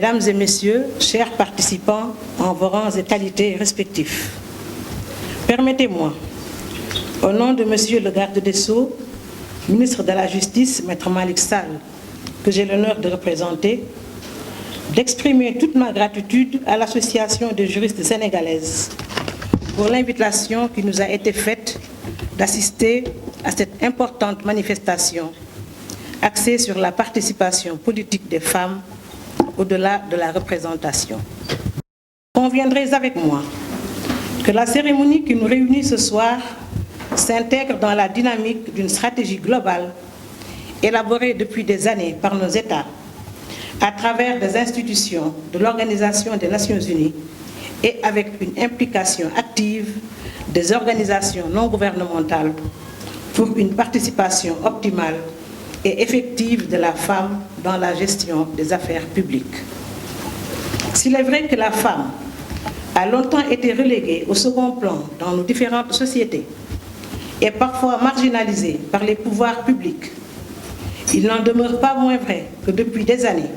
Mesdames et Messieurs, chers participants en vos rangs et qualités respectifs, permettez-moi, au nom de Monsieur le Garde des Sceaux, ministre de la Justice, Maître Malick Sall, que j'ai l'honneur de représenter, d'exprimer toute ma gratitude à l'Association des juristes sénégalaises pour l'invitation qui nous a été faite d'assister à cette importante manifestation axée sur la participation politique des femmes au-delà de la représentation. Conviendrez avec moi que la cérémonie qui nous réunit ce soir s'intègre dans la dynamique d'une stratégie globale élaborée depuis des années par nos États à travers des institutions de l'Organisation des Nations Unies et avec une implication active des organisations non gouvernementales pour une participation optimale et effective de la femme dans la gestion des affaires publiques. S'il est vrai que la femme a longtemps été reléguée au second plan dans nos différentes sociétés et parfois marginalisée par les pouvoirs publics, il n'en demeure pas moins vrai que depuis des années,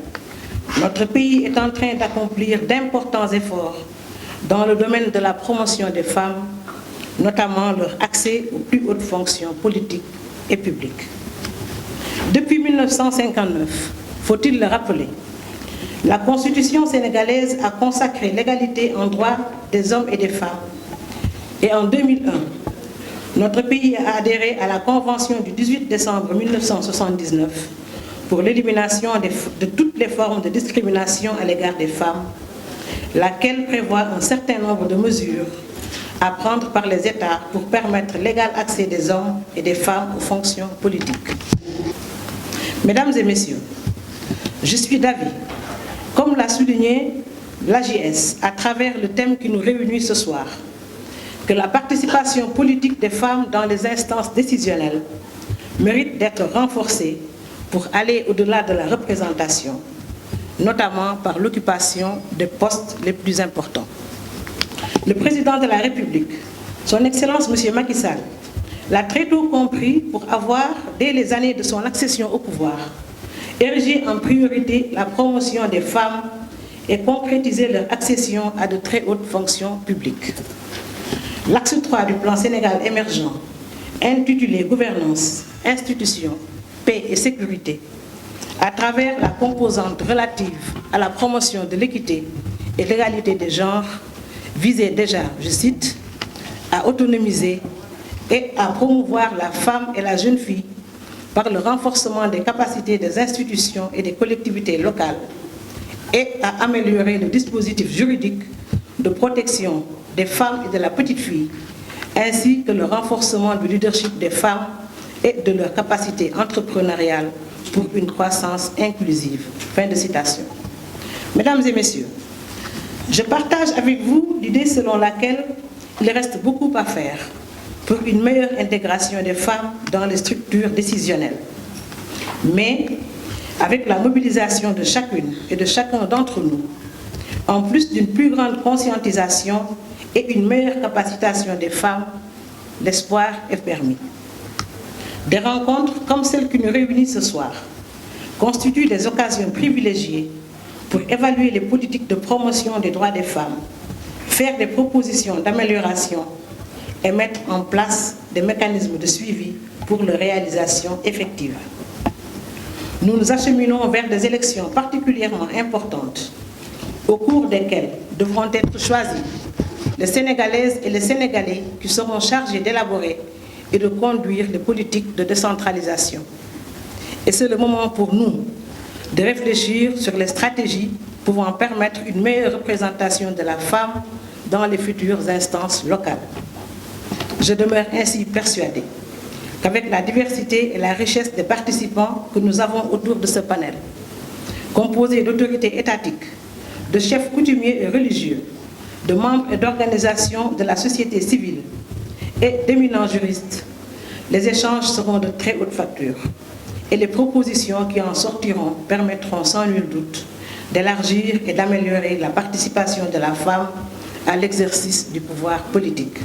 notre pays est en train d'accomplir d'importants efforts dans le domaine de la promotion des femmes, notamment leur accès aux plus hautes fonctions politiques et publiques. Depuis 1959, faut-il le rappeler, la Constitution sénégalaise a consacré l'égalité en droit des hommes et des femmes. Et en 2001, notre pays a adhéré à la Convention du 18 décembre 1979 pour l'élimination de toutes les formes de discrimination à l'égard des femmes, laquelle prévoit un certain nombre de mesures à prendre par les États pour permettre l'égal accès des hommes et des femmes aux fonctions politiques. Mesdames et Messieurs, je suis d'avis, comme l'a souligné l'AJS à travers le thème qui nous réunit ce soir, que la participation politique des femmes dans les instances décisionnelles mérite d'être renforcée pour aller au-delà de la représentation, notamment par l'occupation des postes les plus importants. Le président de la République, son Excellence M. Macky Sall, l'a très tôt compris pour avoir, dès les années de son accession au pouvoir, érigé en priorité la promotion des femmes et concrétisé leur accession à de très hautes fonctions publiques. L'axe 3 du plan Sénégal émergent, intitulé Gouvernance, institutions, paix et sécurité, à travers la composante relative à la promotion de l'équité et l'égalité des genres, visait déjà, je cite, à autonomiser et à promouvoir la femme et la jeune fille par le renforcement des capacités des institutions et des collectivités locales et à améliorer le dispositif juridique de protection des femmes et de la petite fille, ainsi que le renforcement du leadership des femmes et de leur capacité entrepreneuriale pour une croissance inclusive. Fin de citation. Mesdames et Messieurs, je partage avec vous l'idée selon laquelle il reste beaucoup à faire pour une meilleure intégration des femmes dans les structures décisionnelles. Mais avec la mobilisation de chacune et de chacun d'entre nous, en plus d'une plus grande conscientisation et une meilleure capacitation des femmes, l'espoir est permis. Des rencontres comme celle qui nous réunit ce soir constituent des occasions privilégiées pour évaluer les politiques de promotion des droits des femmes, faire des propositions d'amélioration et mettre en place des mécanismes de suivi pour leur réalisation effective. Nous nous acheminons vers des élections particulièrement importantes, au cours desquelles devront être choisis les Sénégalaises et les Sénégalais qui seront chargés d'élaborer et de conduire les politiques de décentralisation. Et c'est le moment pour nous de réfléchir sur les stratégies pouvant permettre une meilleure représentation de la femme dans les futures instances locales. Je demeure ainsi persuadée qu'avec la diversité et la richesse des participants que nous avons autour de ce panel, composé d'autorités étatiques, de chefs coutumiers et religieux, de membres et d'organisations de la société civile et d'éminents juristes, les échanges seront de très haute facture et les propositions qui en sortiront permettront sans nul doute d'élargir et d'améliorer la participation de la femme à l'exercice du pouvoir politique.